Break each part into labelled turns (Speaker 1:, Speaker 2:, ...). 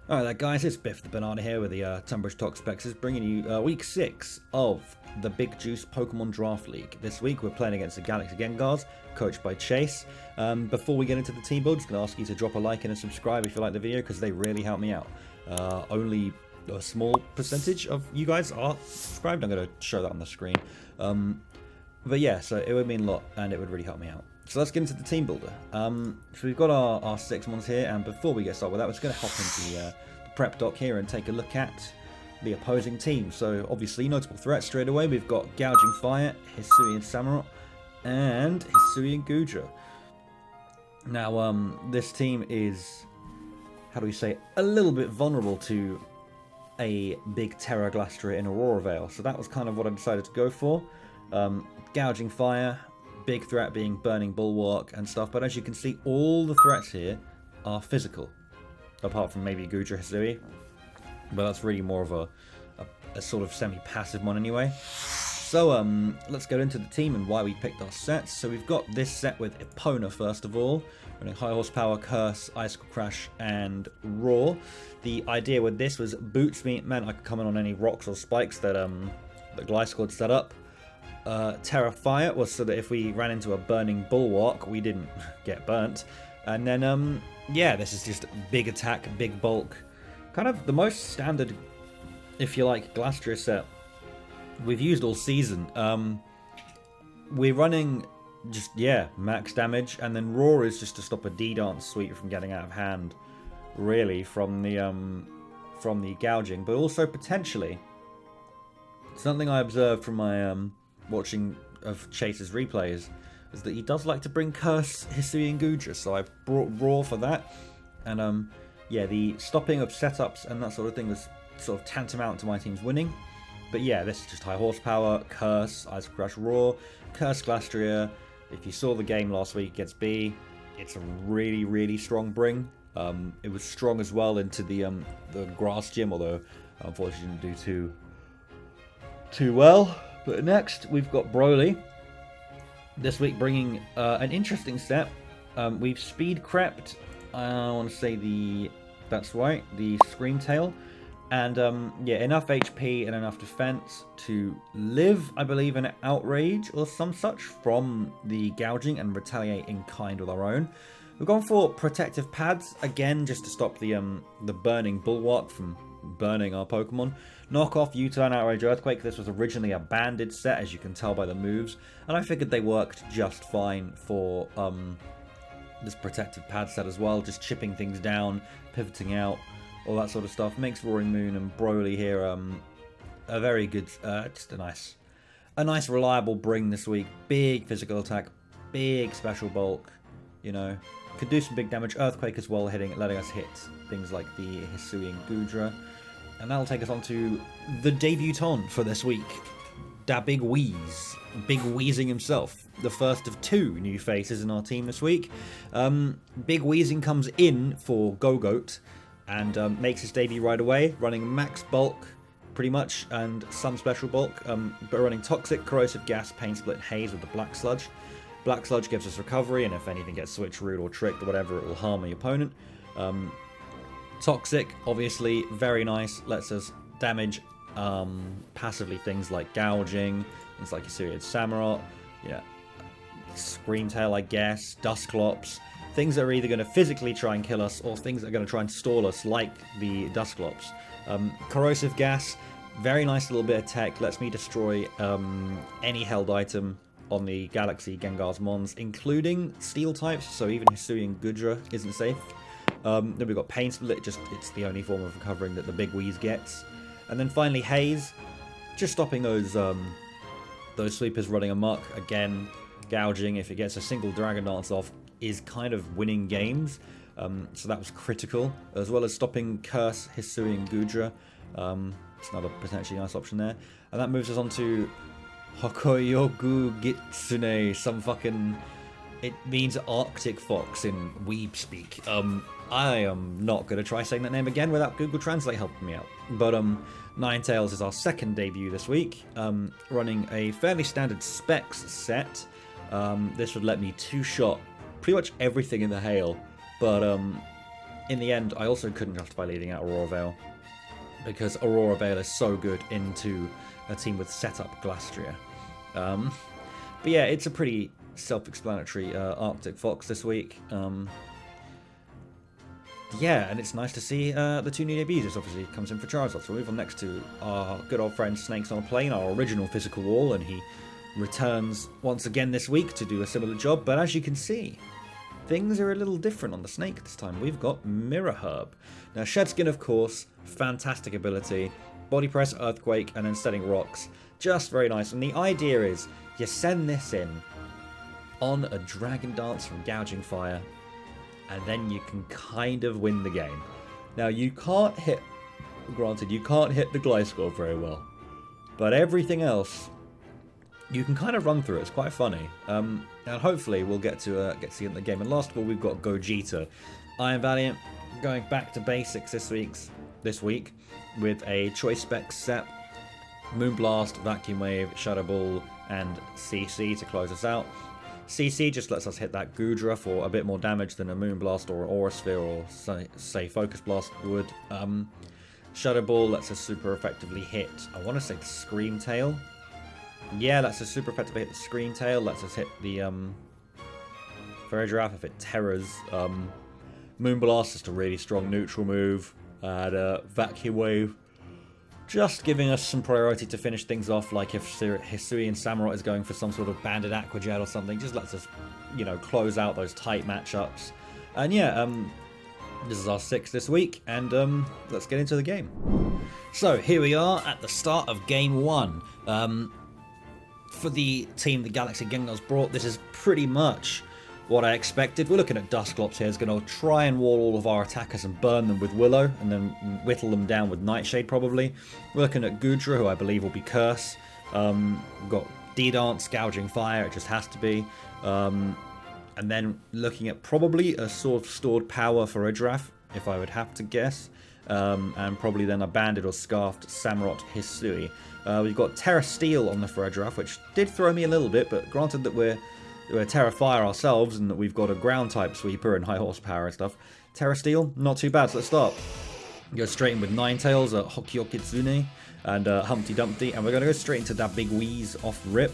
Speaker 1: Alright there guys, it's Biff the Banana here with the Tunbridge Talk Specs, bringing you week 6 of the Big Juice Pokemon Draft League. This week we're playing against the Galaxy Gengars, coached by Chase. Before we get into the team build, just going to ask you to drop a like and a subscribe if you like the video, because they really help me out. Only a small percentage of you guys are subscribed. I'm going to show that on the screen. But yeah, so it would mean a lot and it would really help me out. So let's get into the team builder. So we've got our 6 ones here, and before we get started with that, we're just going to hop into the prep doc here and take a look at the opposing team. So obviously, notable threats straight away. We've got Gouging Fire, Hisuian Samurott, and Hisuian Gouging. Now, this team is, how do we say, a little bit vulnerable to a big Terra Glastrier in Aurora Veil. So that was kind of what I decided to go for. Gouging Fire, big threat being Burning Bulwark and stuff, but as you can see, all the threats here are physical, apart from maybe Gouging Hisui, but that's really more of a sort of semi-passive one anyway. So let's get into the team and why we picked our sets. So we've got this set with Epona first of all, running High Horsepower, Curse, Icicle Crash, and Roar. The idea with this was Boots meant I could come in on any rocks or spikes that Glycical had set up. Terra Fire was so that if we ran into a Burning Bulwark, we didn't get burnt. And then, yeah, this is just big attack, big bulk. Kind of the most standard, if you like, Glastrier set we've used all season. We're running just, yeah, max damage, and then Roar is just to stop a D-Dance suite from getting out of hand, really, from the gouging. But also, potentially, something I observed from my watching of Chase's replays is that he does like to bring Curse, Hisuian Gouging, so I brought Roar for that. And yeah, the stopping of setups and that sort of thing was sort of tantamount to my team's winning. But yeah, this is just High Horsepower, Curse, Ice Crash, Roar, Curse Glastrier. If you saw the game last week against B, it's a really, really strong bring. It was strong as well into the grass gym, although unfortunately didn't do too well. But next, we've got Broly. This week bringing an interesting set. We've speed crept, I want to say that's right, the Screamtail. And yeah, enough HP and enough defense to live, I believe, an Outrage or some such from the gouging and retaliate in kind with our own. We've gone for protective pads, again, just to stop the Burning Bulwark from burning our Pokemon. Knock off U-Turn, Outrage, Earthquake. This was originally a banded set, as you can tell by the moves, and I figured they worked just fine for this protective pad set as well, just chipping things down, pivoting out, all that sort of stuff. Makes Roaring Moon and Broly here a very good, just a nice reliable bring this week. Big physical attack, big special bulk, you know. Could do some big damage. Earthquake as well, letting us hit things like the Hisuian Gouging. And that'll take us on to the debutant for this week. Da Big Wheeze. Big Wheezing himself. The first of 2 new faces in our team this week. Big Wheezing comes in for Go-Goat and makes his debut right away, running max bulk, pretty much, and some special bulk, but running Toxic, Corrosive Gas, Pain Split, Haze with the Black Sludge. Black Sludge gives us recovery, and if anything gets switched, root, or tricked, or whatever, it will harm the opponent. Toxic, obviously, very nice, lets us damage passively things like gouging, things like Hisuian Samurott, yeah, Screamtail, I guess, Dusclops, things that are either going to physically try and kill us, or things that are going to try and stall us, like the Dusclops. Corrosive Gas, very nice little bit of tech, lets me destroy any held item on the Galaxy Gengars Mons, including Steel types, so even Hisuian Gouging isn't safe. Then we've got Pain Split, it's the only form of recovering that the Big Wheeze gets. And then finally Haze, just stopping those sweepers running amok. Again, gouging, if it gets a single Dragon Dance off, is kind of winning games. So that was critical, as well as stopping Curse, Hisuian Gouging. It's another potentially nice option there. And that moves us on to Hokoyoku Gitsune, some fucking... It means Arctic Fox in Weeb speak. I am not going to try saying that name again without Google Translate helping me out. But Ninetales is our second debut this week, running a fairly standard specs set. This would let me two-shot pretty much everything in the hail, but in the end, I also couldn't justify leading out Aurora Veil, because Aurora Veil is so good into a team with setup Glastria. But yeah, it's a pretty self-explanatory Arctic Fox this week. Yeah, and it's nice to see the two new debuts. This obviously comes in for Charizard. So we'll move on next to our good old friend Snakes on a Plane, our original physical wall, and he returns once again this week to do a similar job. But as you can see, things are a little different on the Snake this time. We've got Mirror Herb. Now, Shed Skin, of course, fantastic ability. Body Press, Earthquake, and then Setting Rocks. Just very nice. And the idea is you send this in on a Dragon Dance from Gouging Fire, and then you can kind of win the game. Now, you can't hit, granted, you can't hit the Gliscor very well, but everything else, you can kind of run through it. It's quite funny. And hopefully we'll get to see it in the game. And last of all, we've got Gogeta. Iron Valiant, going back to basics this week with a Choice Spec set. Moonblast, Vacuum Wave, Shadow Ball, and CC to close us out. CC just lets us hit that Goodra for a bit more damage than a Moonblast or an Aura Sphere or, say Focus Blast would. Shadow Ball lets us super effectively hit, I want to say the Scream Tail. Yeah, lets us super effectively hit the Scream Tail, lets us hit the Ferrodraff if it terrors. Moonblast is just a really strong neutral move. And Vacuum Wave, just giving us some priority to finish things off, like if Hisui and Samurott is going for some sort of banded Aqua Jet or something, just lets us, you know, close out those tight matchups. And yeah, this is our 6th this week, and let's get into the game. So here we are at the start of Game 1. For the team the Galaxy Gengars brought, this is pretty much what I expected. We're looking at Dusclops here. Is going to try and wall all of our attackers and burn them with Willow, and then whittle them down with Nightshade probably. We're looking at Goodra, who I believe will be Curse. We've got D-Dance, Gouging Fire, it just has to be. And then looking at probably a sort of stored power for Idraf, if I would have to guess. And probably then a banded or scarfed Samurott Hisui. We've got Terra Steel on the Ferrodraff, which did throw me a little bit, but granted that we're Terra Fire ourselves and that we've got a ground type sweeper and high horsepower and stuff. Terra Steel, not too bad, so let's start. Go straight in with Ninetales, Hokyokitsune, and Humpty Dumpty, and we're going to go straight into that big wheeze off rip.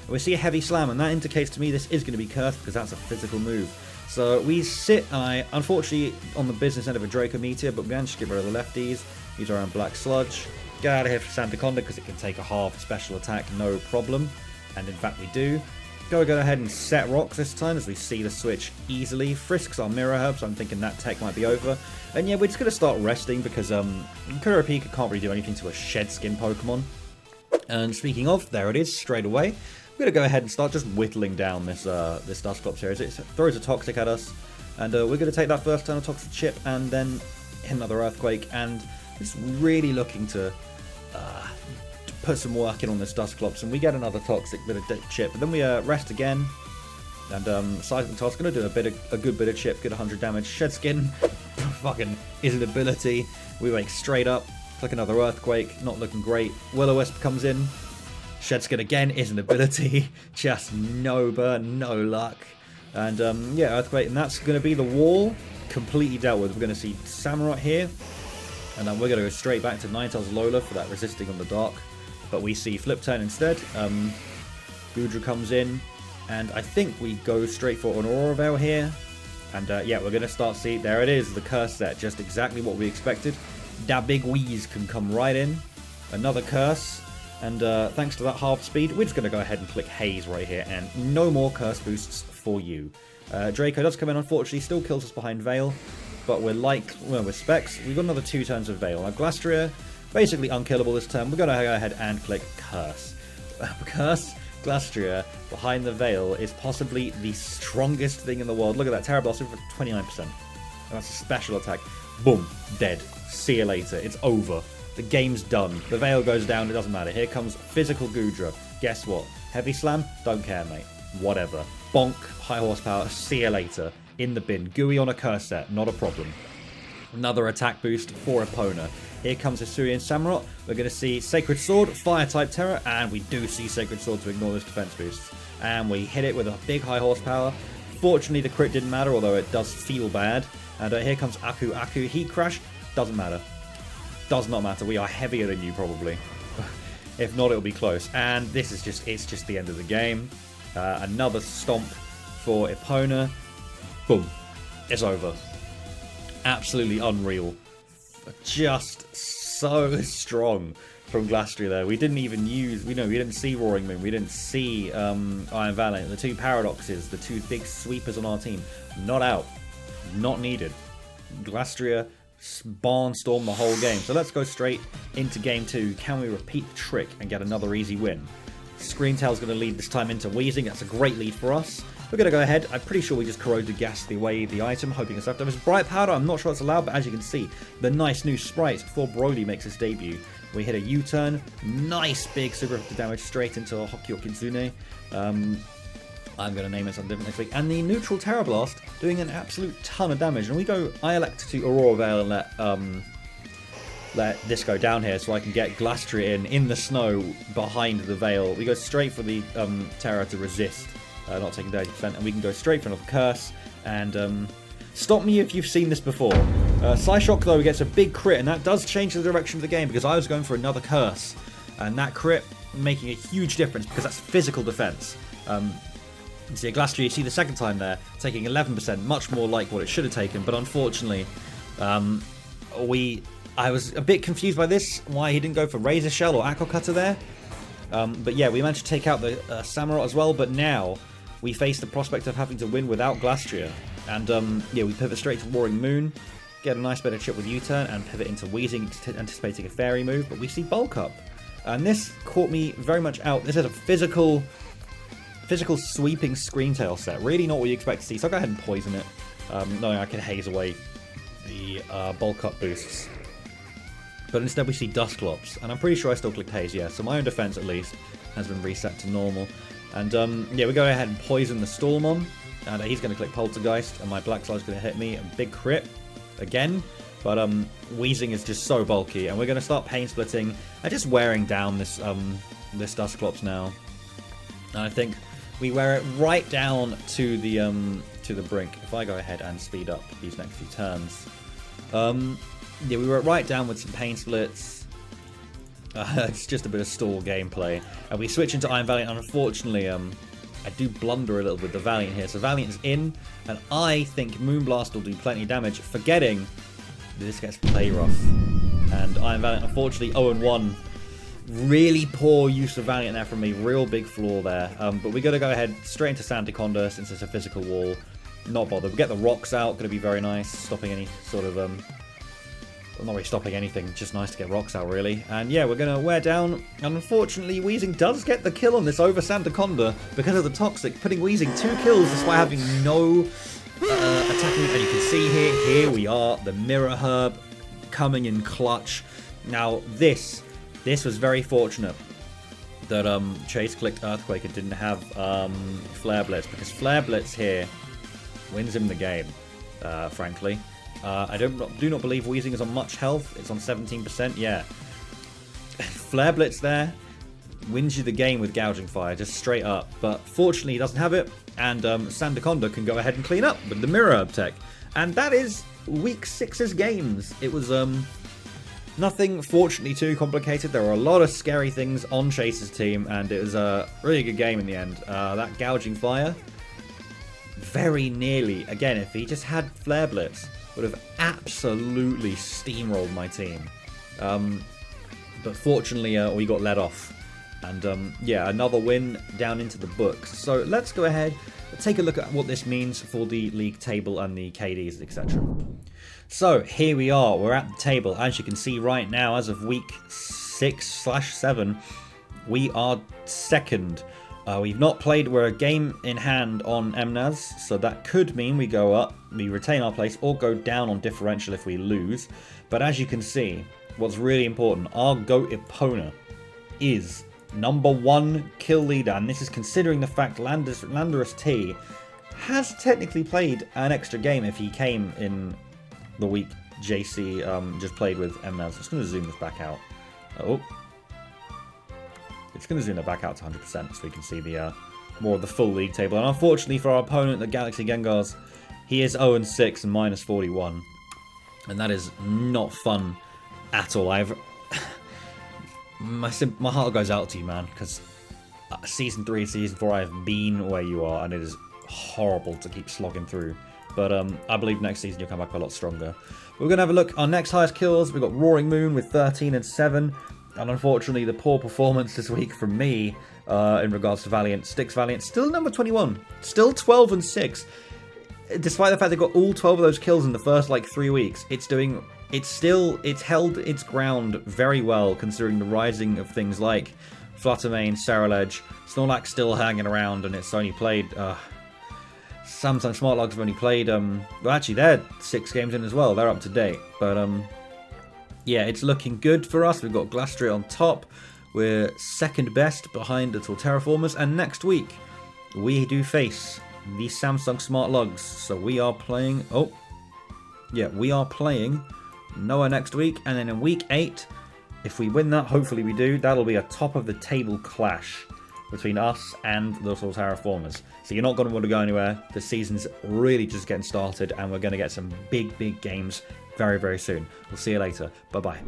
Speaker 1: We see a heavy slam, and that indicates to me this is going to be cursed because that's a physical move. So we sit, unfortunately, on the business end of a Draco Meteor, but we managed to get rid of the lefties, use our own Black Sludge, get out of here for Sandaconda because it can take a half special attack, no problem, and in fact we do. Go ahead and set rocks this time as we see the switch easily. Frisk's our Mirror Herb, so I'm thinking that tech might be over. And yeah, we're just going to start resting because Kurapika can't really do anything to a Shed Skin Pokemon. And speaking of, there it is, straight away. We're going to go ahead and start just whittling down this Dusclops here. It throws a Toxic at us, and we're going to take that first turn of Toxic Chip and then hit another Earthquake, and it's really looking to put some work in on this Dusclops, and we get another Toxic bit of chip, but then we rest again, and Seismic Toss going to do a good bit of chip, get 100 damage. Shed Skin fucking is an ability. We wake straight up, click another Earthquake, not looking great. Will-O-Wisp comes in, Shed Skin again is an ability, just no burn, no luck, and yeah, Earthquake, and that's going to be the wall completely dealt with. We're going to see Samurott here, and then we're going to go straight back to Ninetales Lola for that resisting on the dark. But we see Flip Turn instead. Goodra comes in, and I think we go straight for an Aurora Veil here. And yeah, we're going to start seeing, there it is, the Curse set, just exactly what we expected. That big wheeze can come right in. Another Curse, and thanks to that half speed, we're just going to go ahead and click Haze right here, and no more Curse boosts for you. Draco does come in, unfortunately, still kills us behind Veil, but we're like, well, with Specs, we've got another 2 turns of Veil. Now, Glastria, basically unkillable this turn. We're going to go ahead and click Curse. Curse Glastria behind the Veil is possibly the strongest thing in the world. Look at that, Terra Blast for 29%. And that's a special attack. Boom, dead. See you later. It's over. The game's done. The Veil goes down, it doesn't matter. Here comes Physical Goodra. Guess what? Heavy Slam? Don't care, mate. Whatever. Bonk, high horsepower, see you later. In the bin. Gooey on a Curse set, not a problem. Another attack boost for Epona. Here comes Hisui and Samurott. We're going to see Sacred Sword, Fire-type Terror, and we do see Sacred Sword to ignore this defense boost. And we hit it with a big high horsepower. Fortunately, the crit didn't matter, although it does feel bad. And here comes Aku. Aku, Heat Crash. Doesn't matter. Does not matter. We are heavier than you, probably. If not, it'll be close. And this is just, it's just the end of the game. Another stomp for Epona. Boom. It's over. Absolutely unreal. Just so strong from Glastria there. We didn't even use, we didn't see Roaring Moon. We didn't see Iron Valiant. The two Paradoxes, the two big sweepers on our team. Not out. Not needed. Glastria barnstormed the whole game. So let's go straight into game 2. Can we repeat the trick and get another easy win? Screamtail's going to lead this time into Wheezing. That's a great lead for us. We're going to go ahead. I'm pretty sure we just corroded gas away the item, hoping it's leftovers. Bright Powder, I'm not sure it's allowed, but as you can see, the nice new sprite for Broly makes its debut. We hit a U-turn. Nice big super effective damage straight into Hokyo Kitsune. I'm going to name it something different next week. And the neutral Terra Blast doing an absolute ton of damage. And we go, I elect to Aurora Veil and let this go down here so I can get Glastria in the snow behind the Veil. We go straight for the Terra to resist, not taking 30%. And we can go straight for another Curse. And stop me if you've seen this before. Psyshock, though, gets a big crit. And that does change the direction of the game because I was going for another Curse. And that crit making a huge difference because that's physical defense. You see a Glastria, you see the second time there, taking 11%, much more like what it should have taken, but unfortunately, I was a bit confused by this, why he didn't go for Razor Shell or Aqua Cutter there. But yeah, we managed to take out the Samurott as well, but now we face the prospect of having to win without Glastria. And yeah, we pivot straight to Roaring Moon, get a nice bit of chip with U-turn, and pivot into Wheezing, anticipating a Fairy move, but we see Bulk Up. And this caught me very much out. This is a physical sweeping Screamtail set. Really not what you expect to see. So I'll go ahead and poison it. Knowing I can haze away the bulk up boosts. But instead we see Dusclops. And I'm pretty sure I still clicked haze, yeah. So my own defense at least has been reset to normal. And yeah, we go ahead and poison the Stormon. And he's going to click Poltergeist. And my Black Slide's going to hit me. A big crit. Again. But Wheezing is just so bulky. And we're going to start Pain Splitting. And just wearing down this Dusclops now. And I think we wear it right down to the brink. If I go ahead and speed up these next few turns. Yeah, we wear it right down with some Pain Splits. It's just a bit of stall gameplay. And we switch into Iron Valiant, and unfortunately, I do blunder a little with the Valiant here. So Valiant is in, and I think Moonblast will do plenty of damage, forgetting that this gets play rough. And Iron Valiant, unfortunately, 0-1. Really poor use of Valiant there from me. Real big flaw there. But we got to go ahead straight into Sandaconda since it's a physical wall. Not bothered. We get the rocks out. Going to be very nice. Stopping any sort of... not really stopping anything. Just nice to get rocks out, really. And yeah, we're going to wear down. And unfortunately, Wheezing does get the kill on this over Sandaconda because of the Toxic. Putting Wheezing 2 kills despite having no attacking. And you can see here we are. The Mirror Herb coming in clutch. Now, this was very fortunate that Chase clicked Earthquake and didn't have Flare Blitz, because Flare Blitz here wins him the game, frankly. I do not believe Wheezing is on much health. It's on 17%, yeah. Flare Blitz there wins you the game with Gouging Fire, just straight up. But fortunately he doesn't have it, and Sandaconda can go ahead and clean up with the Mirror Herb tech. And that is Week 6's games. It was... nothing, fortunately, too complicated. There were a lot of scary things on Chase's team, and it was a really good game in the end. That Gouging Fire, very nearly, again, if he just had Flare Blitz, would have absolutely steamrolled my team. But fortunately, we got let off. And yeah, another win down into the books. So let's go ahead and take a look at what this means for the league table and the KDs, etc. So here we are, we're at the table. As you can see right now, as of week 6/7, we are second. We've not played, we're a game in hand on MNAS, so that could mean we go up, we retain our place, or go down on differential if we lose. But as you can see, what's really important, our GOAT Epona is #1 kill leader, and this is considering the fact Landorus T has technically played an extra game if he came in the week JC just played with MNAS. Just going to zoom this back out. Oh. It's going to zoom it back out to 100% so we can see the more of the full league table. And unfortunately for our opponent, the Galaxy Gengars, He is 0-6 and minus 41. And that is not fun at all. My heart goes out to you, man, because Season 3, Season 4, I have been where you are, and it is horrible to keep slogging through. But I believe next season you'll come back a lot stronger. We're going to have a look. Our next highest kills, we've got Roaring Moon with 13 and 7. And unfortunately, the poor performance this week from me in regards to Valiant. Styx Valiant, still number 21. Still 12 and 6. Despite the fact they got all 12 of those kills in the first, like, 3 weeks, it's held its ground very well, considering the rising of things like Fluttermane, Saraledge, Snorlax still hanging around, and it's only played... Samsung Smart Logs have only played... well, actually, they're 6 games in as well. They're up to date. But, yeah, it's looking good for us. We've got Glastrier on top. We're second best behind the Terraformers. And next week, we do face the Samsung Smart Logs. So we are playing... Oh, yeah, we are playing Noah next week. And then in week 8, if we win that, hopefully we do, that'll be a top-of-the-table clash between us and the Terraformers. So you're not going to want to go anywhere. The season's really just getting started, and we're going to get some big, big games very, very soon. We'll see you later. Bye-bye.